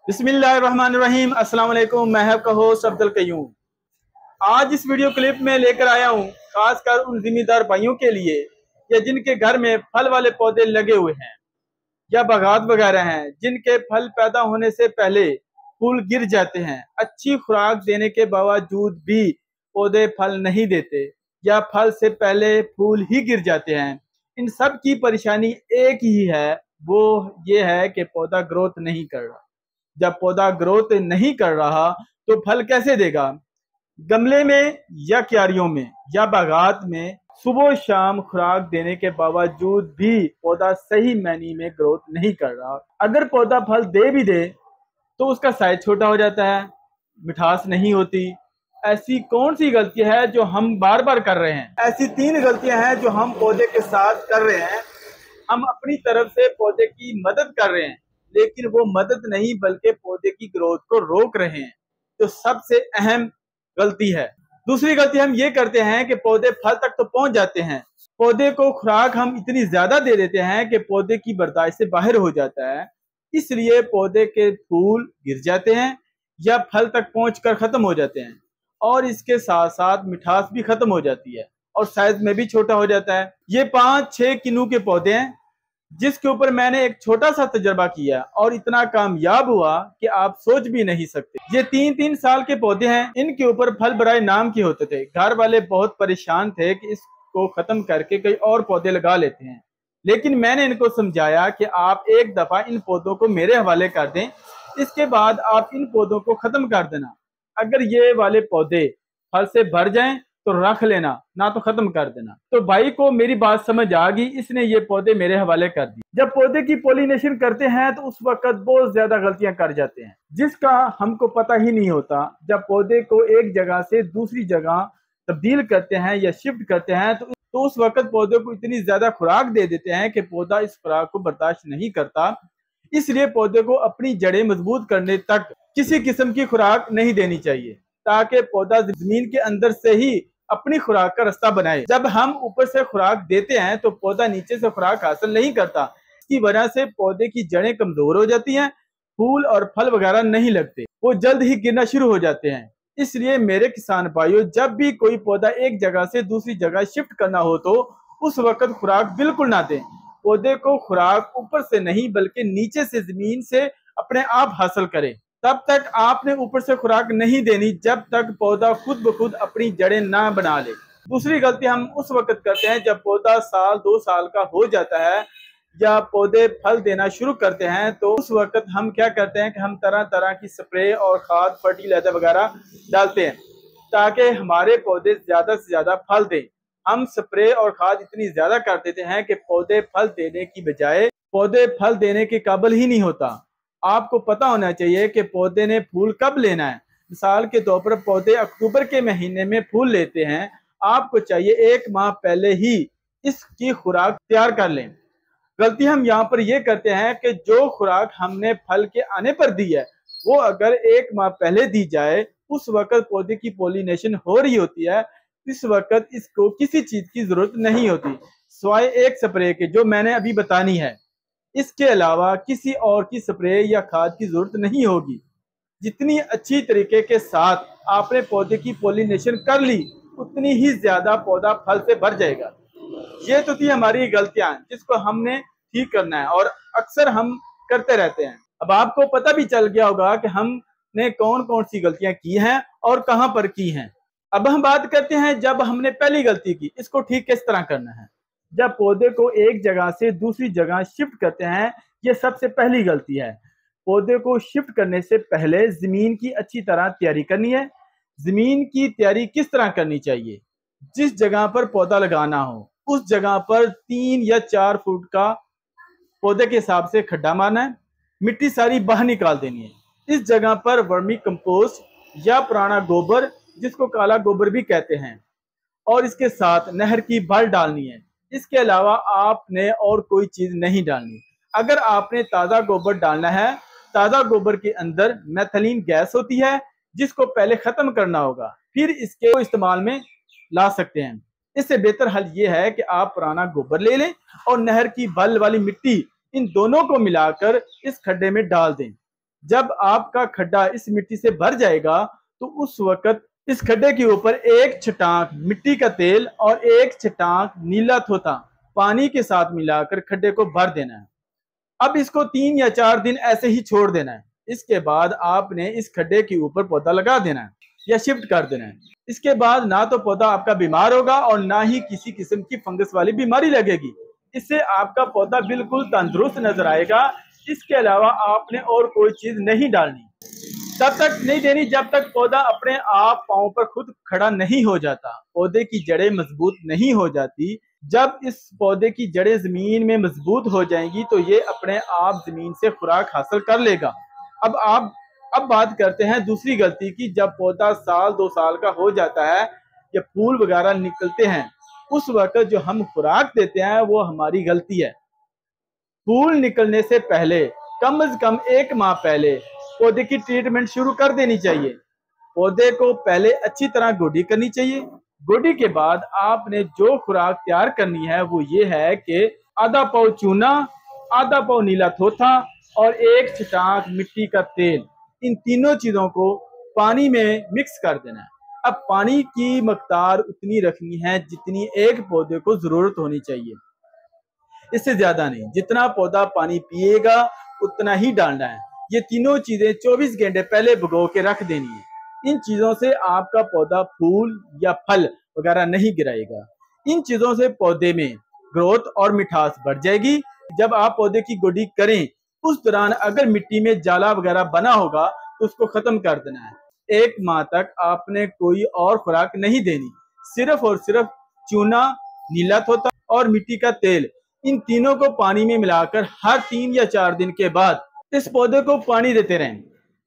बिस्मिल्लाहिर्रहमानिर्रहीम। अस्सलाम वालेकुम। मैं आपका होस्ट अब्दुल कयूम। आज इस वीडियो क्लिप में लेकर आया हूँ खासकर उन जिम्मेदार भाइयों के लिए या जिनके घर में फल वाले पौधे लगे हुए हैं या बागात वगैरह हैं, जिनके फल पैदा होने से पहले फूल गिर जाते हैं। अच्छी खुराक देने के बावजूद भी पौधे फल नहीं देते या फल से पहले फूल ही गिर जाते हैं। इन सब की परेशानी एक ही है, वो ये है कि पौधा ग्रोथ नहीं कर रहा। जब पौधा ग्रोथ नहीं कर रहा तो फल कैसे देगा? गमले में या क्यारियों में या बागात में सुबह शाम खुराक देने के बावजूद भी पौधा सही मायने में ग्रोथ नहीं कर रहा। अगर पौधा फल दे भी दे तो उसका साइज छोटा हो जाता है, मिठास नहीं होती। ऐसी कौन सी गलती है जो हम बार बार कर रहे हैं? ऐसी 3 गलतियां हैं जो हम पौधे के साथ कर रहे हैं। हम अपनी तरफ से पौधे की मदद कर रहे हैं, लेकिन वो मदद नहीं बल्कि पौधे की ग्रोथ को रोक रहे हैं, जो सबसे अहम गलती है। दूसरी गलती हम ये करते हैं कि पौधे फल तक तो पहुंच जाते हैं, पौधे को खुराक हम इतनी ज्यादा दे देते हैं कि पौधे की बर्दाश्त से बाहर हो जाता है। इसलिए पौधे के फूल गिर जाते हैं या फल तक पहुंचकर खत्म हो जाते हैं, और इसके साथ साथ मिठास भी खत्म हो जाती है और साइज में भी छोटा हो जाता है। ये 5-6 किन्नू के पौधे हैं जिसके ऊपर मैंने एक छोटा सा तजर्बा किया और इतना कामयाब हुआ कि आप सोच भी नहीं सकते। ये 3-3 साल के पौधे हैं। इनके ऊपर फल बराए नाम के होते थे। घर वाले बहुत परेशान थे कि इसको खत्म करके कई और पौधे लगा लेते हैं, लेकिन मैंने इनको समझाया कि आप एक दफा इन पौधों को मेरे हवाले कर दें, इसके बाद आप इन पौधों को खत्म कर देना। अगर ये वाले पौधे फल से भर जाएं तो रख लेना, ना तो खत्म कर देना। तो भाई को मेरी बात समझ आ गई, इसने ये पौधे मेरे हवाले कर दी। जब पौधे की पॉलिनेशन करते हैं तो उस वक्त बहुत ज्यादा गलतियां कर जाते हैं जिसका हमको पता ही नहीं होता। जब पौधे को एक जगह से दूसरी जगह तब्दील करते हैं या शिफ्ट करते हैं तो उस वक्त पौधे को इतनी ज्यादा खुराक दे देते हैं कि पौधा इस खुराक को बर्दाश्त नहीं करता। इसलिए पौधे को अपनी जड़ें मजबूत करने तक किसी किस्म की खुराक नहीं देनी चाहिए, ताकि पौधा जमीन के अंदर से ही अपनी खुराक का रास्ता बनाए। जब हम ऊपर से खुराक देते हैं तो पौधा नीचे से खुराक हासिल नहीं करता। इसकी वजह से पौधे की जड़ें कमजोर हो जाती हैं, फूल और फल वगैरह नहीं लगते, वो जल्द ही गिरना शुरू हो जाते हैं। इसलिए मेरे किसान भाइयों, जब भी कोई पौधा एक जगह से दूसरी जगह शिफ्ट करना हो तो उस वक्त खुराक बिल्कुल ना दें। पौधे को खुराक ऊपर से नहीं बल्कि नीचे से जमीन से अपने आप हासिल करें। तब तक आपने ऊपर से खुराक नहीं देनी जब तक पौधा खुद ब खुद अपनी जड़ें ना बना ले। दूसरी गलती हम उस वक्त करते हैं जब पौधा 1-2 साल का हो जाता है या पौधे फल देना शुरू करते हैं, तो उस वक्त हम क्या करते हैं कि हम तरह तरह की स्प्रे और खाद फर्टिलाइजर वगैरह डालते हैं ताकि हमारे पौधे ज्यादा से ज्यादा फल दें। हम स्प्रे और खाद इतनी ज्यादा कर देते हैं कि पौधे फल देने की बजाय पौधे फल देने के काबिल ही नहीं होता। आपको पता होना चाहिए कि पौधे ने फूल कब लेना है। मिसाल के तौर पर पौधे अक्टूबर के महीने में फूल लेते हैं, आपको चाहिए 1 माह पहले ही इसकी खुराक तैयार कर लें। गलती हम यहाँ पर यह करते हैं कि जो खुराक हमने फल के आने पर दी है वो अगर 1 माह पहले दी जाए, उस वक्त पौधे की पॉलिनेशन हो रही होती है, इस वक्त इसको किसी चीज की जरूरत नहीं होती सिवाय एक स्प्रे के जो मैंने अभी बतानी है। इसके अलावा किसी और की स्प्रे या खाद की जरूरत नहीं होगी। जितनी अच्छी तरीके के साथ आपने पौधे की पॉलिनेशन कर ली, उतनी ही ज्यादा पौधा फल से भर जाएगा। ये तो थी हमारी गलतियां जिसको हमने ठीक करना है और अक्सर हम करते रहते हैं। अब आपको पता भी चल गया होगा कि हमने कौन कौन सी गलतियां की हैं और कहां पर की हैं। अब हम बात करते हैं जब हमने पहली गलती की, इसको ठीक किस तरह करना है। जब पौधे को एक जगह से दूसरी जगह शिफ्ट करते हैं, ये सबसे पहली गलती है। पौधे को शिफ्ट करने से पहले जमीन की अच्छी तरह तैयारी करनी है। जमीन की तैयारी किस तरह करनी चाहिए? जिस जगह पर पौधा लगाना हो उस जगह पर 3 या 4 फुट का पौधे के हिसाब से खड्डा मारना है, मिट्टी सारी बाहर निकाल देनी है। इस जगह पर वर्मी कंपोस्ट या पुराना गोबर, जिसको काला गोबर भी कहते हैं, और इसके साथ नहर की बल डालनी है। इसके अलावा आपने और कोई चीज नहीं डालनी। अगर आपने ताज़ा गोबर डालना है, ताज़ा गोबर के अंदर मैथिलीन गैस होती है जिसको पहले खत्म करना होगा, फिर इसके इस्तेमाल में ला सकते हैं। इससे बेहतर हल ये है कि आप पुराना गोबर ले लें और नहर की बल वाली मिट्टी, इन दोनों को मिलाकर इस खड्डे में डाल दें। जब आपका खड्डा इस मिट्टी से भर जाएगा तो उस वक्त इस खड्डे के ऊपर एक छटाक मिट्टी का तेल और एक छटाक नीला थोथा पानी के साथ मिलाकर खड्डे को भर देना है। अब इसको 3 या 4 दिन ऐसे ही छोड़ देना है। इसके बाद आपने इस खड्डे के ऊपर पौधा लगा देना है या शिफ्ट कर देना है। इसके बाद ना तो पौधा आपका बीमार होगा और ना ही किसी किस्म की फंगस वाली बीमारी लगेगी। इससे आपका पौधा बिल्कुल तंदुरुस्त नजर आएगा। इसके अलावा आपने और कोई चीज नहीं डालनी, तब तक नहीं देनी जब तक पौधा अपने आप पांव पर खुद खड़ा नहीं हो जाता, पौधे की जड़ें मजबूत नहीं हो जाती। जब इस पौधे की जड़ें जमीन में मजबूत हो जाएंगी तो ये अपने आप जमीन से खुराक हासिल कर लेगा। अब बात करते हैं दूसरी गलती की। जब पौधा साल 2 साल का हो जाता है या फूल वगैरह निकलते हैं, उस वक्त जो हम खुराक देते हैं वो हमारी गलती है। फूल निकलने से पहले कम से कम 1 माह पहले पौधे की ट्रीटमेंट शुरू कर देनी चाहिए। पौधे को पहले अच्छी तरह गोडी करनी चाहिए। गोडी के बाद आपने जो खुराक तैयार करनी है वो ये है कि आधा पाव चूना, आधा पाव नीला थोथा और 1 छटाक मिट्टी का तेल, इन तीनों चीजों को पानी में मिक्स कर देना है। अब पानी की मकदार उतनी रखनी है जितनी एक पौधे को जरूरत होनी चाहिए, इससे ज्यादा नहीं। जितना पौधा पानी पिएगा उतना ही डालना है। ये तीनों चीजें 24 घंटे पहले भिगो के रख देनी है। इन चीजों से आपका पौधा फूल या फल वगैरह नहीं गिराएगा। इन चीजों से पौधे में ग्रोथ और मिठास बढ़ जाएगी। जब आप पौधे की गोडी करें उस दौरान अगर मिट्टी में जाला वगैरह बना होगा तो उसको खत्म कर देना है। 1 माह तक आपने कोई और खुराक नहीं देनी, सिर्फ और सिर्फ चूना, नीला थोथा और मिट्टी का तेल, इन तीनों को पानी में मिलाकर हर 3 या 4 दिन के बाद इस पौधे को पानी देते रहें।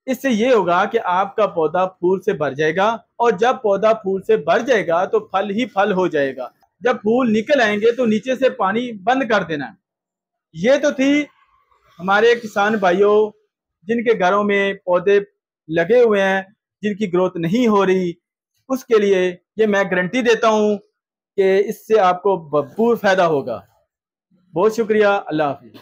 इससे ये होगा कि आपका पौधा फूल से भर जाएगा और जब पौधा फूल से भर जाएगा तो फल ही फल हो जाएगा। जब फूल निकल आएंगे तो नीचे से पानी बंद कर देना। ये तो थी हमारे किसान भाइयों जिनके घरों में पौधे लगे हुए हैं, जिनकी ग्रोथ नहीं हो रही, उसके लिए ये मैं गारंटी देता हूँ कि इससे आपको भरपूर फायदा होगा। बहुत शुक्रिया। अल्लाह हाफिज।